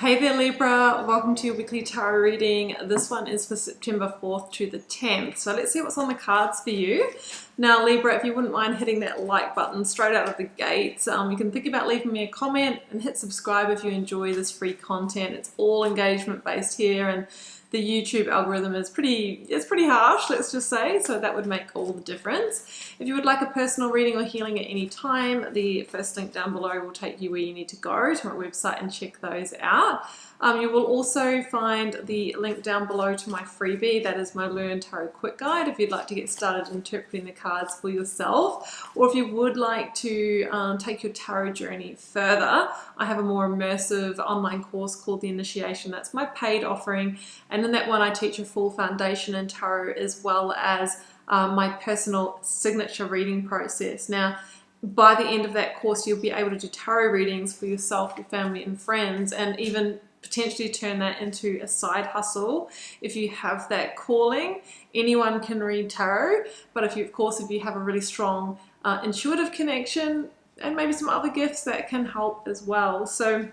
Hey there Libra, welcome to your weekly tarot reading. This one is for September 4th to the 10th. So let's see what's on the cards for you. Now Libra, if you wouldn't mind hitting that like button straight out of the gates, you can think about leaving me a comment and hit subscribe if you enjoy this free content. It's all engagement based here, and the YouTube algorithm is pretty harsh, let's just say, so that would make all the difference. If you would like a personal reading or healing at any time, the first link down below will take you where you need to go to my website and check those out. You will also find the link down below to my freebie, that is my Learn Tarot Quick Guide, if you'd like to get started interpreting the cards for yourself, or if you would like to take your tarot journey further. I have a more immersive online course called The Initiation. That's my paid offering, and in that one I teach a full foundation in tarot as well as my personal signature reading process. Now, by the end of that course, you'll be able to do tarot readings for yourself, your family and friends, and even potentially turn that into a side hustle if you have that calling. Anyone can read tarot, but if you have a really strong intuitive connection and maybe some other gifts, that can help as well. So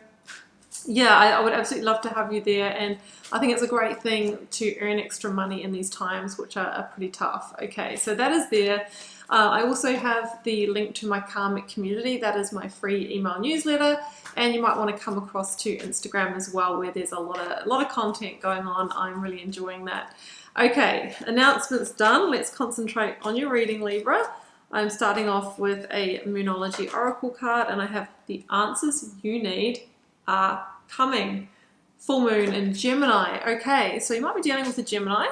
yeah, I would absolutely love to have you there, and I think it's a great thing to earn extra money in these times, which are pretty tough. Okay, so that is there. I also have the link to my Karmic community. That is my free email newsletter, and you might want to come across to Instagram as well, where there's a lot of content going on. I'm really enjoying that. Okay, announcements done. Let's concentrate on your reading, Libra. I'm starting off with a Moonology Oracle card, and I have the answers you need are coming. Full moon in Gemini. Okay, so you might be dealing with a Gemini,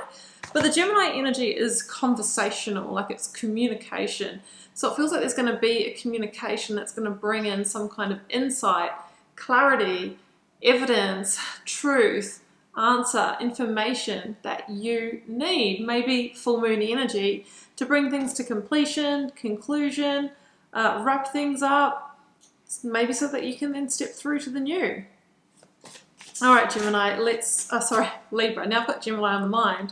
but the Gemini energy is conversational, like it's communication. So it feels like there's going to be a communication that's going to bring in some kind of insight, clarity, evidence, truth, answer, information that you need. Maybe full moon energy to bring things to completion, conclusion, wrap things up, maybe so that you can then step through to the new. All right, Gemini, Libra. Now I've got Gemini on the mind.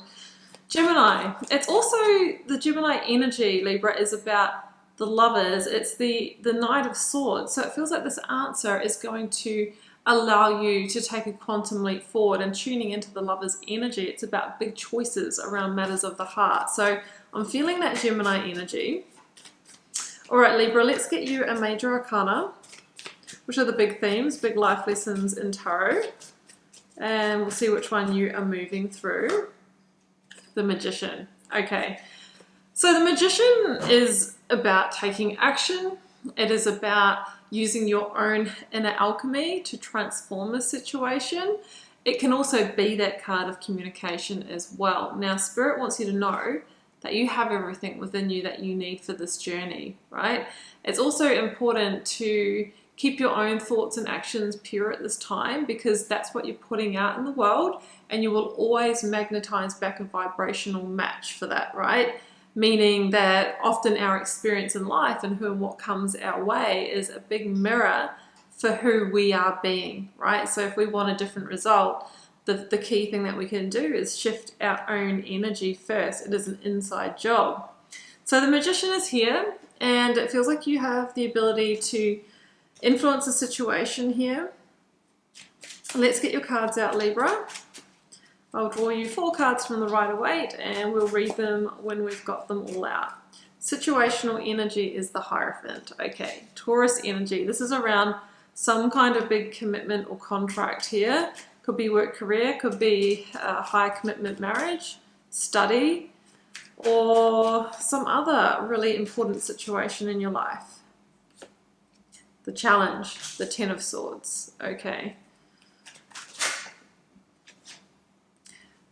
Gemini, it's also the Gemini energy, Libra, is about the lovers. It's the Knight of Swords. So it feels like this answer is going to allow you to take a quantum leap forward, and tuning into the lover's energy. It's about big choices around matters of the heart. So I'm feeling that Gemini energy. All right, Libra, let's get you a major arcana, which are the big themes, big life lessons in tarot. And we'll see which one you are moving through. The Magician. Okay, so the Magician is about taking action. It is about using your own inner alchemy to transform a situation. It can also be that card of communication as well. Now, Spirit wants you to know that you have everything within you that you need for this journey, right? It's also important to keep your own thoughts and actions pure at this time, because that's what you're putting out in the world, and you will always magnetize back a vibrational match for that, right? Meaning that often our experience in life and who and what comes our way is a big mirror for who we are being, right? So if we want a different result, the key thing that we can do is shift our own energy first. It is an inside job. So the Magician is here, and it feels like you have the ability to influence the situation here. Let's get your cards out, Libra. I'll draw you 4 cards from the Rider-Waite, and we'll read them when we've got them all out. Situational energy is the Hierophant. Okay, Taurus energy. This is around some kind of big commitment or contract here. Could be work career, could be a high commitment marriage, study, or some other really important situation in your life. The Challenge, the Ten of Swords. Okay.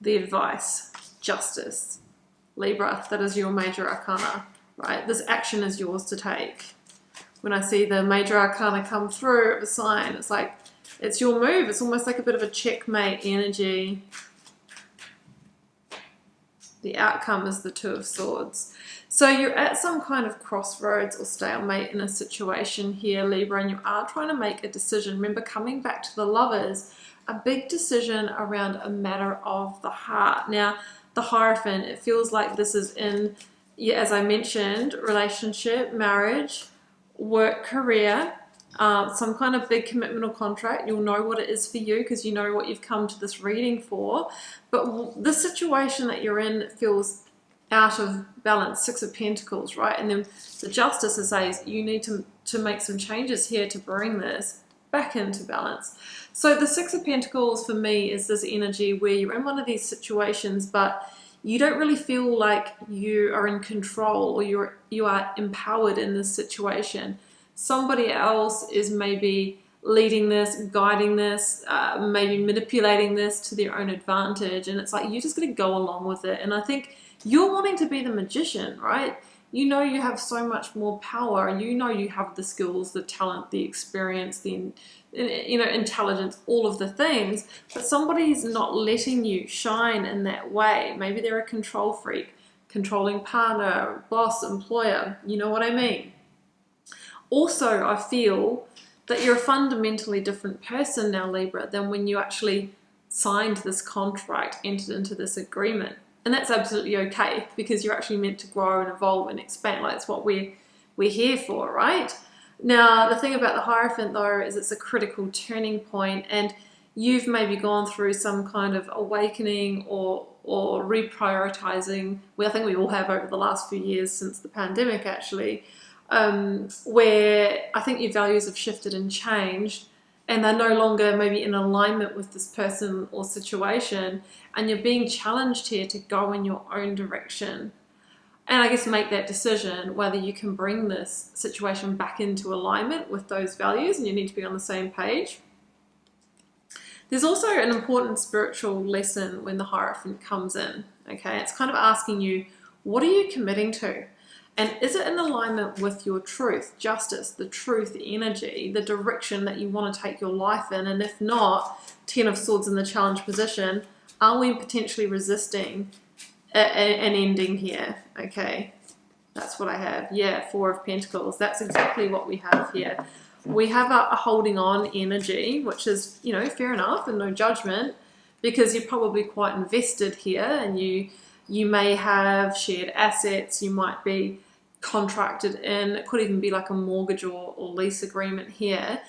The Advice, Justice. Libra, that is your major arcana, right? This action is yours to take. When I see the major arcana come through of a sign, it's like, it's your move. It's almost like a bit of a checkmate energy. The outcome is the Two of Swords. So you're at some kind of crossroads or stalemate in a situation here, Libra, and you are trying to make a decision. Remember, coming back to the Lovers, a big decision around a matter of the heart. Now, the Hierophant, it feels like this is in, as I mentioned, relationship, marriage, work, career, some kind of big commitment or contract. You'll know what it is for you because you know what you've come to this reading for. But the situation that you're in feels out of balance. Six of Pentacles, right? And then the Justice says you need to make some changes here to bring this back into balance. So the Six of Pentacles for me is this energy where you're in one of these situations, but you don't really feel like you are in control or you are empowered in this situation. Somebody else is maybe leading this, guiding this, maybe manipulating this to their own advantage, and it's like you're just going to go along with it. And I think you're wanting to be the magician, right? You know you have so much more power, and you know you have the skills, the talent, the experience, the intelligence, all of the things, but somebody's not letting you shine in that way. Maybe they're a control freak, controlling partner, boss, employer, you know what I mean? Also, I feel that you're a fundamentally different person now, Libra, than when you actually signed this contract, entered into this agreement. And that's absolutely okay, because you're actually meant to grow and evolve and expand. Like, that's what we're here for, right? Now, the thing about the Hierophant, though, is it's a critical turning point, and you've maybe gone through some kind of awakening or reprioritizing, I think we all have over the last few years since the pandemic, actually, where I think your values have shifted and changed, and they're no longer maybe in alignment with this person or situation, and you're being challenged here to go in your own direction. And I guess make that decision whether you can bring this situation back into alignment with those values, and you need to be on the same page. There's also an important spiritual lesson when the Hierophant comes in, okay? It's kind of asking you, what are you committing to? And is it in alignment with your truth, justice, the truth, the energy, the direction that you want to take your life in? And if not, Ten of Swords in the challenge position, are we potentially resisting an ending here? Okay, that's what I have. Yeah, Four of Pentacles. That's exactly what we have here. We have a holding on energy, which is, you know, fair enough and no judgment, because you're probably quite invested here, and you may have shared assets, you might be contracted in, it could even be like a mortgage or lease agreement here.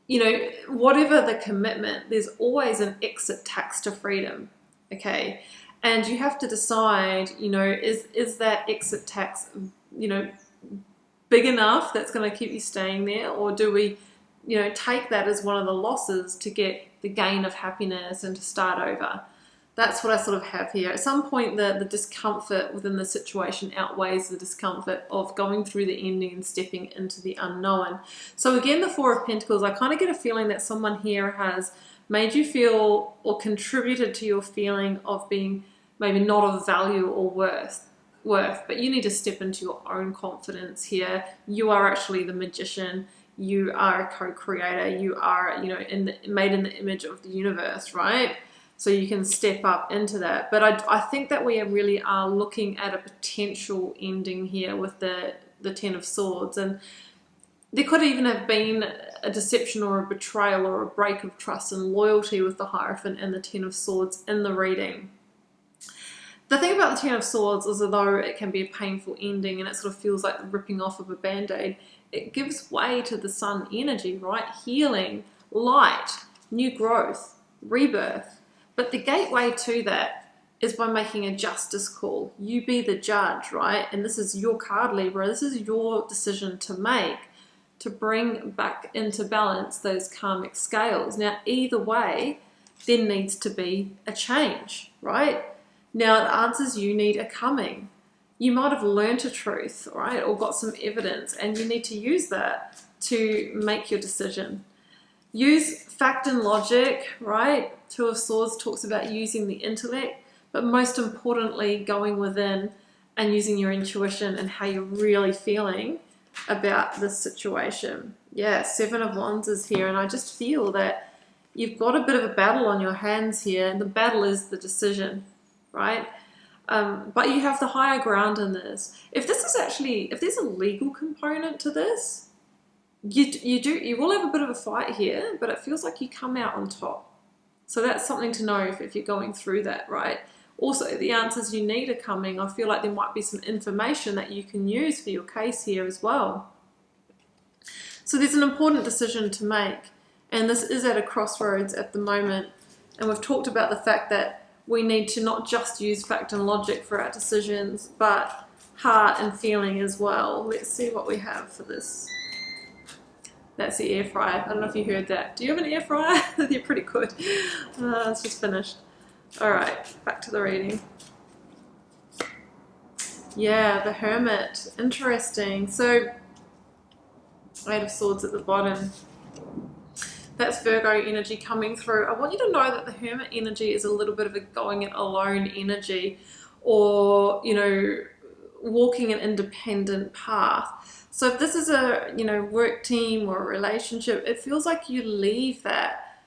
You know, whatever the commitment, there's always an exit tax to freedom, okay? And you have to decide, you know, is that exit tax, you know, big enough that's going to keep you staying there, or do we, you know, take that as one of the losses to get the gain of happiness and to start over? That's what I sort of have here. At some point, the discomfort within the situation outweighs the discomfort of going through the ending and stepping into the unknown. So again, the Four of Pentacles, I kind of get a feeling that someone here has made you feel or contributed to your feeling of being maybe not of value or worth, but you need to step into your own confidence here. You are actually the magician. You are a co-creator. You are, you know, made in the image of the universe, right? So you can step up into that. But I think that we really are looking at a potential ending here with the Ten of Swords. And there could even have been a deception or a betrayal or a break of trust and loyalty with the Hierophant and the Ten of Swords in the reading. The thing about the Ten of Swords is, although it can be a painful ending and it sort of feels like the ripping off of a band-aid, it gives way to the Sun energy, right? Healing, light, new growth, rebirth. But the gateway to that is by making a justice call. You be the judge, right? And this is your card, Libra. This is your decision to make to bring back into balance those karmic scales. Now, either way, there needs to be a change, right? Now, the answers you need are coming. You might have learnt a truth, right, or got some evidence, and you need to use that to make your decision. Use fact and logic, right? Two of Swords talks about using the intellect, but most importantly, going within and using your intuition and how you're really feeling about this situation. Yeah, Seven of Wands is here, and I just feel that you've got a bit of a battle on your hands here, and the battle is the decision, right? But you have the higher ground in this. If there's a legal component to this, you will have a bit of a fight here, but it feels like you come out on top. So that's something to know if you're going through that, right? Also, the answers you need are coming. I feel like there might be some information that you can use for your case here as well. So there's an important decision to make, and this is at a crossroads at the moment. And we've talked about the fact that we need to not just use fact and logic for our decisions, but heart and feeling as well. Let's see what we have for this. That's the air fryer. I don't know if you heard that. Do you have an air fryer? They're pretty good. It's just finished. All right, back to the reading. Yeah, the Hermit. Interesting. So, Eight of Swords at the bottom. That's Virgo energy coming through. I want you to know that the Hermit energy is a little bit of a going it alone energy, or, you know, walking an independent path. So if this is a, you know, work team or a relationship, it feels like you leave that,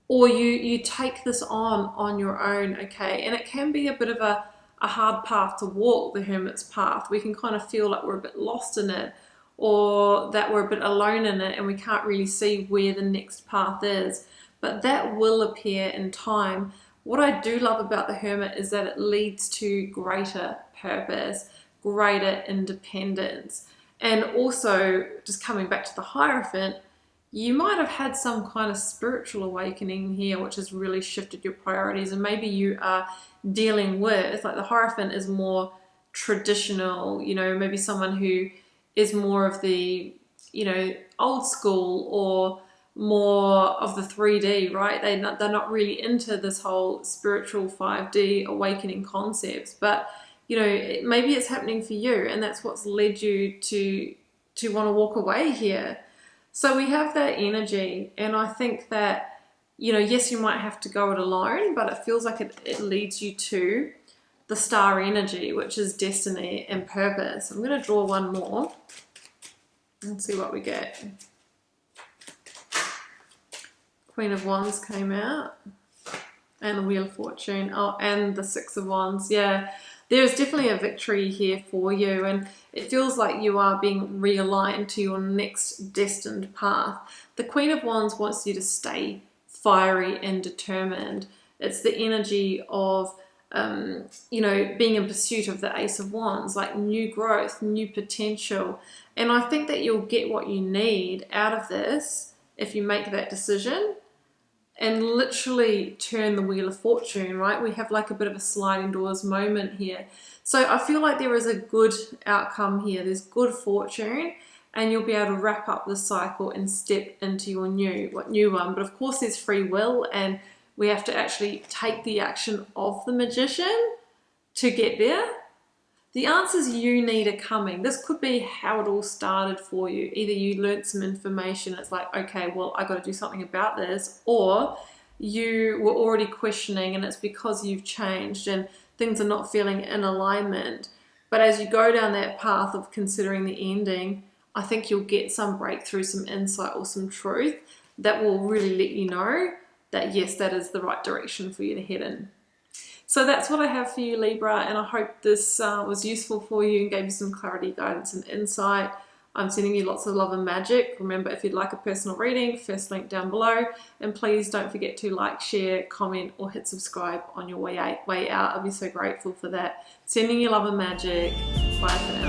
or you take this on your own, okay? And it can be a bit of a hard path to walk, the Hermit's path. We can kind of feel like we're a bit lost in it, or that we're a bit alone in it and we can't really see where the next path is. But that will appear in time. What I do love about the Hermit is that it leads to greater purpose, greater independence. And also, just coming back to the Hierophant, you might have had some kind of spiritual awakening here, which has really shifted your priorities. And maybe you are dealing with, like the Hierophant is more traditional, you know, maybe someone who is more of the, you know, old school, or more of the 3D, right? They're not really into this whole spiritual 5D awakening concepts. But, you know, maybe it's happening for you, and that's what's led you to want to walk away here. So we have that energy, and I think that, you know, yes, you might have to go it alone, but it feels like it leads you to the star energy, which is destiny and purpose. I'm going to draw one more and see what we get. Queen of Wands came out, and the Wheel of Fortune. Oh, and the Six of Wands. Yeah, there's definitely a victory here for you, and it feels like you are being realigned to your next destined path. The Queen of Wands wants you to stay fiery and determined. It's the energy of you know, being in pursuit of the Ace of Wands, like new growth, new potential. And I think that you'll get what you need out of this if you make that decision and literally turn the Wheel of Fortune, right? We have like a bit of a sliding doors moment here. So I feel like there is a good outcome here. There's good fortune, and you'll be able to wrap up the cycle and step into your new one. But of course there's free will, and we have to actually take the action of the Magician to get there. The answers you need are coming. This could be how it all started for you. Either you learned some information, it's like, okay, well, I got to do something about this, or you were already questioning and it's because you've changed and things are not feeling in alignment. But as you go down that path of considering the ending, I think you'll get some breakthrough, some insight, or some truth that will really let you know that yes, that is the right direction for you to head in. So that's what I have for you, Libra, and I hope this was useful for you and gave you some clarity, guidance, and insight. I'm sending you lots of love and magic. Remember, if you'd like a personal reading, first link down below, and please don't forget to like, share, comment, or hit subscribe on your way out. I'll be so grateful for that. Sending you love and magic. Bye for now.